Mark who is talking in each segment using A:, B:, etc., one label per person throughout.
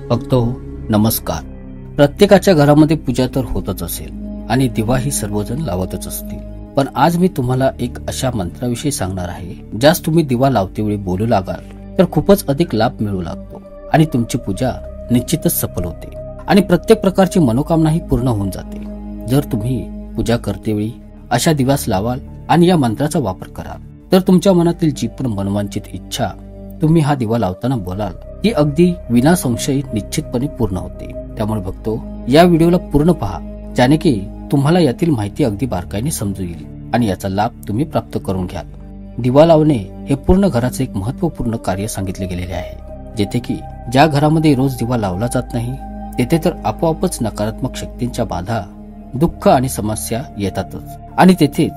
A: भक्तो नमस्कार. प्रत्येकाच्या घरामध्ये पूजा तर होतच असेल आणि दिवा ही सर्वजण लावतच असतील. पण आज मी तुम्हाला एक अशा मंत्राविषयी सांगणार आहे ज्यास तुम्ही दिवा लावतेवेळी बोलू लागाल तर खूपच अधिक लाभ मिळू लागतो आणि तुमची पूजा निश्चितच सफल होते आणि प्रत्येक प्रकारची मनोकामनाही पूर्ण होऊन जाते. जर तुम्ही पूजा करतेवेळी अशा दिव्यास लावाल आणि या मंत्राचा वापर कराल तर तुमच्या मनातील जी पण मनोवांछित इच्छा तुम्ही हा दिवा लावताना बोलाल ती अगदी विना संशयी निश्चितपणे पूर्ण होते. त्यामुळे भक्तो, या व्हिडिओला पूर्ण पहा ज्याने की तुम्हाला यातील माहिती अगदी बारकाईने समजू येईल आणि याचा लाभ तुम्ही प्राप्त करून घ्याल. दिवा लावणे हे पूर्ण घराचे एक महत्वपूर्ण कार्य सांगितले गेलेले आहे. जेथे की ज्या घरामध्ये रोज दिवा लावला जात नाही तेथे तर आपोआपच नकारात्मक शक्तींच्या बाधा, दुःख आणि समस्या येतातच. आणि तेथेच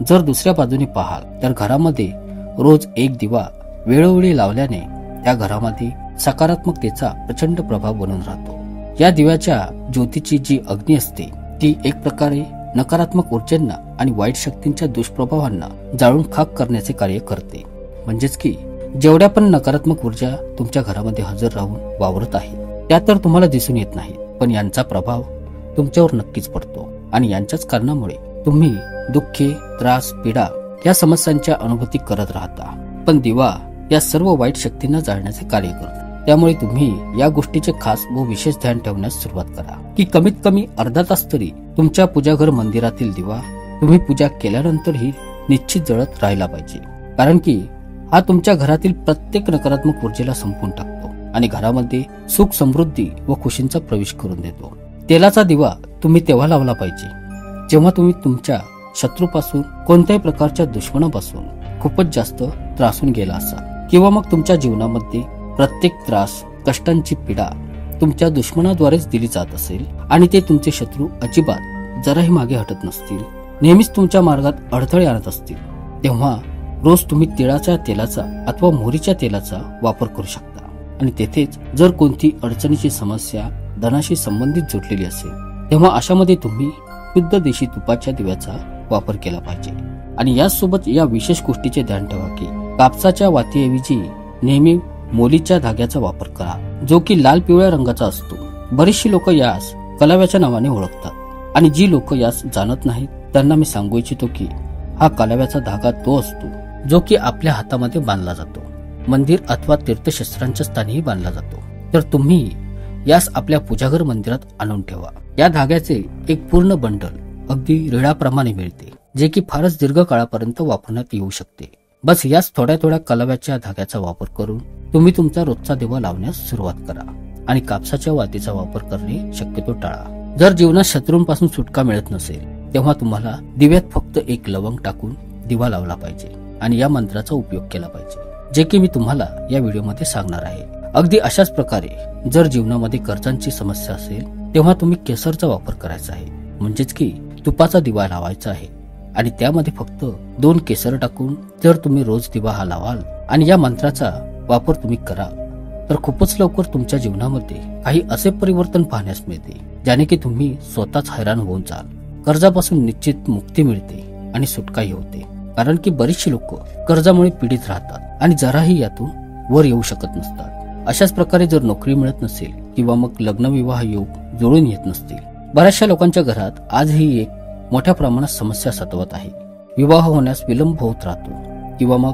A: जर दुसऱ्या बाजूने पाहाल तर घरामध्ये रोज एक दिवा वेळोवेळी लावल्याने त्या घरामध्ये सकारात्मकतेचा प्रचंड प्रभाव बनून राहतो. या दिव्याच्या ज्योतीची जी अग्नी असते ती एक प्रकारे नकारात्मक ऊर्जांना आणि वाईट शक्तींच्या दुष्प्रभावांना जाळून खाक करण्याचे कार्य करते. म्हणजेच की जेवढ्या पण नकारात्मक ऊर्जा तुमच्या घरामध्ये हजर राहून वावरत आहे त्या तर तुम्हाला दिसून येत नाहीत, पण यांचा प्रभाव तुमच्यावर नक्कीच पडतो आणि यांच्याच कारणामुळे तुम्ही दुःखे, त्रास, पीडा या समस्यांच्या अनुभूती करत राहता. पण दिवा या सर्व वाईट शक्तींना जाळण्याचे कार्य करतो. त्यामुळे तुम्ही या गोष्टीचे खास व विशेष ध्यान ठेवण्यास सुरुवात करा की कमीत कमी अर्धा तास तरी तुमच्या पूजाघर मंदिरातील दिवा तुम्ही पूजा केल्यानंतरही निश्चित जळत राहिला पाहिजे. कारण की हा तुमच्या घरातील प्रत्येक नकारात्मक ऊर्जेला संपून टाकतो आणि घरामध्ये सुख, समृद्धी व खुशींचा प्रवेश करून देतो. तेलाचा दिवा तुम्ही तेव्हा लावला पाहिजे जेव्हा तुम्ही तुमच्या शत्रूपासून, कोणत्याही प्रकारच्या दुश्मनापासून खूपच जास्त त्रासून गेला असाल किंवा मग तुमच्या जीवनामध्ये प्रत्येक त्रास, कष्टांची पीडा तुमच्या दुश्मनाद्वारेच दिली जात असेल आणि ते तुमचे शत्रू अजिबात जराही मागे हटत नसतील, नेहमीच तुमच्या मार्गात अडथळे आणत असतील, तेव्हा रोज तुम्ही तिळाच्या तेलाचा अथवा मोहरीच्या तेलाचा वापर करू शकता. आणि तेथेच जर कोणती अडचणीची समस्या धनाशी संबंधित जोडलेली असेल तेव्हा अशामध्ये तुम्ही शुद्ध देशी तुपाच्या दिव्याचा वापर केला पाहिजे. आणि याचसोबत या विशेष गोष्टीचे ध्यान ठेवा की कापसाच्या वातीऐवजी नेहमी मोलीच्या धाग्याचा वापर करा, जो की लाल पिवळ्या रंगाचा असतो. बरीचशी लोक यास कलाव्याच्या नावाने ओळखतात आणि जी लोक यास जाणत नाहीत त्यांना मी सांगू इच्छितो की हा कलाव्याचा धागा तो असतो जो की आपल्या हातामध्ये बांधला जातो, मंदिर अथवा तीर्थक्षेत्रांच्या स्थानीही बांधला जातो. तर तुम्ही यास आपल्या पूजाघर मंदिरात आणून ठेवा. या धाग्याचे एक पूर्ण बंडल अगदी रेडाप्रमाणे मिळते, जे की फारच दीर्घ काळापर्यंत वापरण्यात येऊ शकते. बस याच थोड्या थोड्या कलाव्याच्या धाग्याचा वापर करून तुम्ही तुमचा रोजचा दिवा लावण्यास सुरुवात करा आणि कापसाच्या वातीचा वापर करणे शक्यतो टाळा. जर जीवनात शत्रूंपासून सुटका मिळत नसेल तेव्हा तुम्हाला दिव्यात फक्त एक लवंग टाकून दिवा लावला पाहिजे आणि या मंत्राचा उपयोग केला पाहिजे, जे की मी तुम्हाला या व्हिडिओमध्ये सांगणार आहे. अगदी अशाच प्रकारे जर जीवनामध्ये कर्जांची समस्या असेल तेव्हा तुम्ही केसरचा वापर करायचा आहे. म्हणजेच की तुपाचा दिवा लावायचा आहे आणि त्यामध्ये फक्त 2 केसर टाकून जर तुम्ही रोज दिवा हा लावाल आणि या मंत्राचा वापर तुम्ही कराल तर खूपच लवकर तुमच्या जीवनामध्ये काही असे परिवर्तन पाहण्यास मिळते ज्याने की तुम्ही स्वतःच हैराण होऊन जाल. कर्जापासून निश्चित मुक्ती मिळते आणि सुटकाही होते. कारण की बरीचशी लोक कर्जामुळे पीडित राहतात आणि जराही यातून वर येऊ शकत नसतात. अशाच प्रकारे जर नोकरी मिळत नसेल किंवा मग लग्न विवाह योग जुळून येत नसतील, बऱ्याचशा लोकांच्या घरात आजही एक मोठ्या प्रमाणात समस्या सतवत आहे. विवाह होण्यास विलंब होत राहतो किंवा मग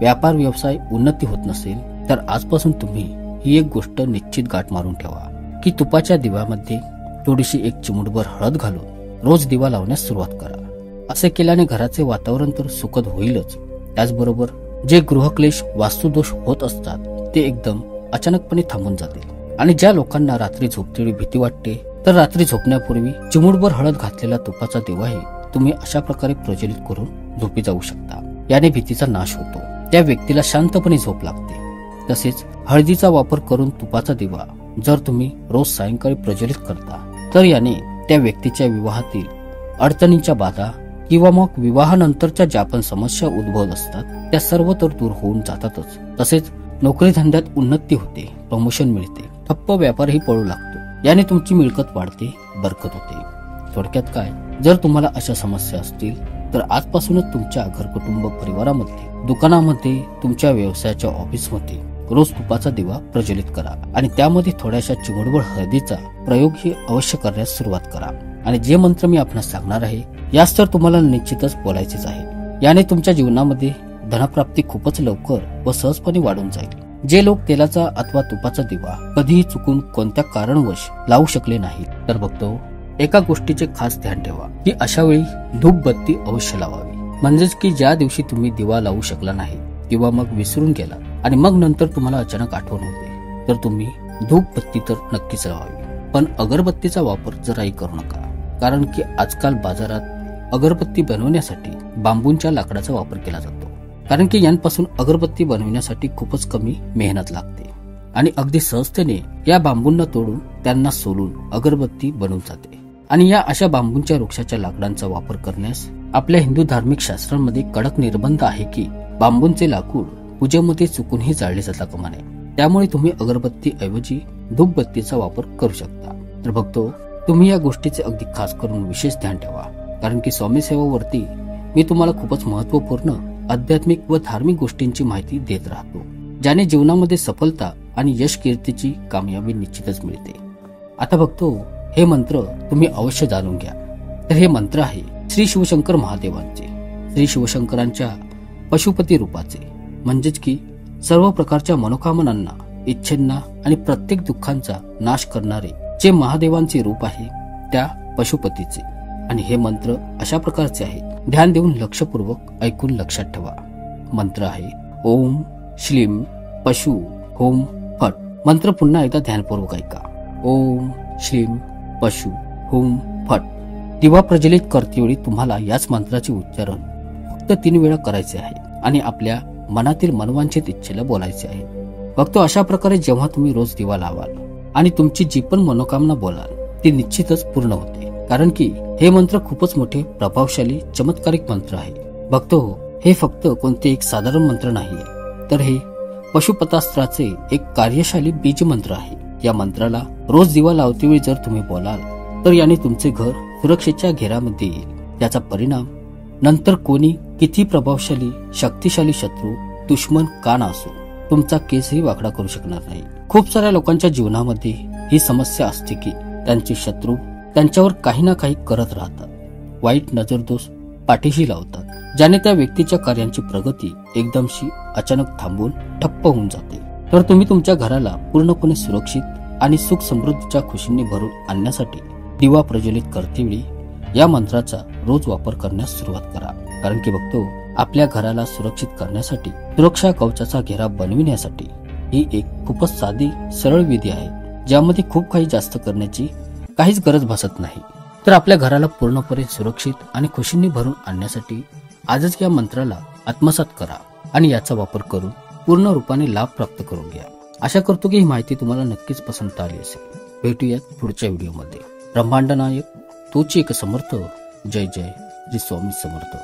A: व्यापार व्यवसाय उन्नती होत नसेल तर आजपासून तुम्ही ही एक गोष्ट निश्चित गाठ मारून ठेवा की तुपाच्या दिव्यामध्ये थोडीशी एक चिमूटभर हळद घालून रोज दिवा लावण्यास सुरुवात करा. असे केल्याने घराचे वातावरण तर सुखद होईलच, त्याचबरोबर जे गृहक्लेश, वास्तुदोष होत असतात ते एकदम अचानकपणे थांबून जातील. आणि ज्या लोकांना रात्री झोपतेवेळी भीती वाटते तर रात्री झोपण्यापूर्वी चिमूटभर हळद घातलेला तुपाचा दिवाही तुम्ही अशा प्रकारे प्रज्वलित करून झोपी जाऊ शकता. याने भीतीचा नाश होतो, त्या व्यक्तीला शांतपणे झोप लागते. तसेच हळदीचा वापर करून तुपाचा दिवा जर तुम्ही रोज सायंकाळी प्रज्वलित करता तर याने त्या व्यक्तीच्या विवाहातील अडचणींच्या बाधा किंवा मग विवाहानंतरच्या ज्या पण समस्या उद्भवत असतात त्या सर्व तर दूर होऊन जातातच. तसेच नोकरी धंद्यात उन्नती होते, प्रमोशन मिळते, ठप्प व्यापारही पळू लागतो. याने तुमची मिळकत वाढते, बरकत होते. थोडक्यात काय, जर तुम्हाला अशा समस्या असतील तर आजपासूनच तुमच्या घरकुटुंब परिवारामध्ये, दुकानामध्ये, तुमच्या व्यवसायाच्या ऑफिसमध्ये रोज तुपाचा दिवा प्रज्वलित करा आणि त्यामध्ये थोड्याशा चिमुटभर हळदीचा प्रयोग ही अवश्य करण्यास सुरुवात करा. आणि जे मंत्र मी आपणास सांगणार आहे यास तर तुम्हाला निश्चितच बोलायचेच आहे. याने तुमच्या जीवनामध्ये धनप्राप्ती खूपच लवकर व सहजपणे वाढून जाईल. जे लोक तेलाचा अथवा तुपाचा दिवा कधीही चुकून कोणत्या कारणवश लावू शकले नाही तर बघतो एका गोष्टीचे खास ध्यान ठेवा की अशा वेळी धूपबत्ती अवश्य लावावी. म्हणजेच की ज्या दिवशी तुम्ही दिवा लावू शकला नाही किंवा मग विसरून गेला आणि मग नंतर तुम्हाला अचानक आठवण होते तर तुम्ही धूपबत्ती तर नक्कीच लावावी. पण अगरबत्तीचा वापर जराही करू नका, कारण की आजकाल बाजारात अगरबत्ती बनवण्यासाठी बांबूंच्या लाकडाचा वापर केला जातो. कारण की यांपासून अगरबत्ती बनवण्यासाठी खूपच कमी मेहनत लागते आणि अगदी सहजतेने या बांबूंना तोडून त्यांना सोलून अगरबत्ती बनवून जाते. आणि या अशा बांबूंच्या वृक्षाच्या लाकडांचा वापर करण्यास आपल्या हिंदू धार्मिक शास्त्रांमध्ये कडक निर्बंध आहे की बांबूंचे लाकूड पूजेमध्ये चुकूनही जाळले जाता कामा नये. त्यामुळे तुम्ही अगरबत्ती ऐवजी धूपबत्तीचा वापर करू शकता. तर बघतो तुम्ही या गोष्टीचे अगदी खास करून विशेष ध्यान ठेवा, कारण की स्वामी सेवावरती मी तुम्हाला खूपच महत्वपूर्ण आध्यात्मिक व धार्मिक गोष्टींची माहिती देत राहतो, ज्याने जीवनामध्ये सफलता आणि यश कीर्तीची कामयाबी निश्चितच मिळते. आता बघतो हे मंत्र तुम्ही अवश्य जाणून घ्या. तर हे मंत्र आहे श्री शिवशंकर महादेवांचे, श्री शिवशंकरांच्या पशुपती रूपाचे, म्हणजेच की सर्व प्रकारच्या मनोकामनांना, इच्छेंना आणि प्रत्येक दुःखांचा नाश करणारे जे महादेवांचे रूप आहे त्या पशुपतीचे. आणि हे मंत्र अशा प्रकारचे आहेत, ध्यान देऊन लक्षपूर्वक ऐकून लक्षात ठेवा. मंत्र आहे ओम श्लीम पशु होम फट. मंत्र पुन्हा एकदा ध्यानपूर्वक ऐका. ओम श्लीम पशु होम फट. दिवा प्रज्वलित करतेवेळी तुम्हाला याच मंत्राचे उच्चारण फक्त 3 वेळा करायचे आहे आणि आपल्या मनातील मनवांछित इच्छेला बोलायचे आहे. फक्त अशा प्रकारे जेव्हा तुम्ही रोज दिवा लावाल आणि तुमची जी पण मनोकामना बोलाल ती निश्चितच पूर्ण होते, कारण की हे मंत्र खूपच मोठे, प्रभावशाली, चमत्कारिक मंत्र आहे. भक्तो हे फक्त कोणते एक साधारण मंत्र नाहीये, तर हे पशुपतास्त्राचे एक कार्यशाली बीज मंत्र आहे. या मंत्राला रोज दिवा लावतेवेळी जर तुम्ही बोलाल तर याने तुमचे घर सुरक्षेच्या घेरामध्ये येईल. याचा परिणाम नंतर कोणी किती प्रभावशाली, शक्तिशाली शत्रू, दुश्मन का नसो, तुमचा केसही वाकडा करू शकणार नाही. खूप साऱ्या लोकांच्या जीवनामध्ये ही समस्या असते की त्यांचे शत्रू त्यांच्यावर काही ना काही करत राहतात, वाईट नजरदोष पाठीशी लावतात, ज्याने त्या व्यक्तीच्या कार्यांची प्रगती एकदमशी अचानक थांबून ठप्प होऊन जाते. तर तुम्ही तुमच्या घराला पूर्णपणे सुरक्षित आणि सुख समृद्धीच्या खुशींनी भरून आणण्यासाठी दिवा प्रज्वलित करतेवेळी या मंत्राचा रोज वापर करण्यास सुरुवात करा. कारण की बघतो आपल्या घराला सुरक्षित करण्यासाठी, सुरक्षा कवचाचा घेरा बनविण्यासाठी ही एक खूपच साधी सरळ विधी आहे, ज्यामध्ये खूप काही जास्त करण्याची काहीच गरज भासत नाही. तर आपल्या घराला पूर्णपणे सुरक्षित आणि खुशींनी भरून आणण्यासाठी आजच या मंत्राला आत्मसात करा आणि याचा वापर करून पूर्ण रूपाने लाभ प्राप्त करून घ्या. आशा करतो की ही माहिती तुम्हाला नक्कीच पसंत आली असेल. भेटूयात पुढच्या व्हिडिओमध्ये. ब्रह्मांड नायक तोच एक समर्थ. जय जय श्री स्वामी समर्थ.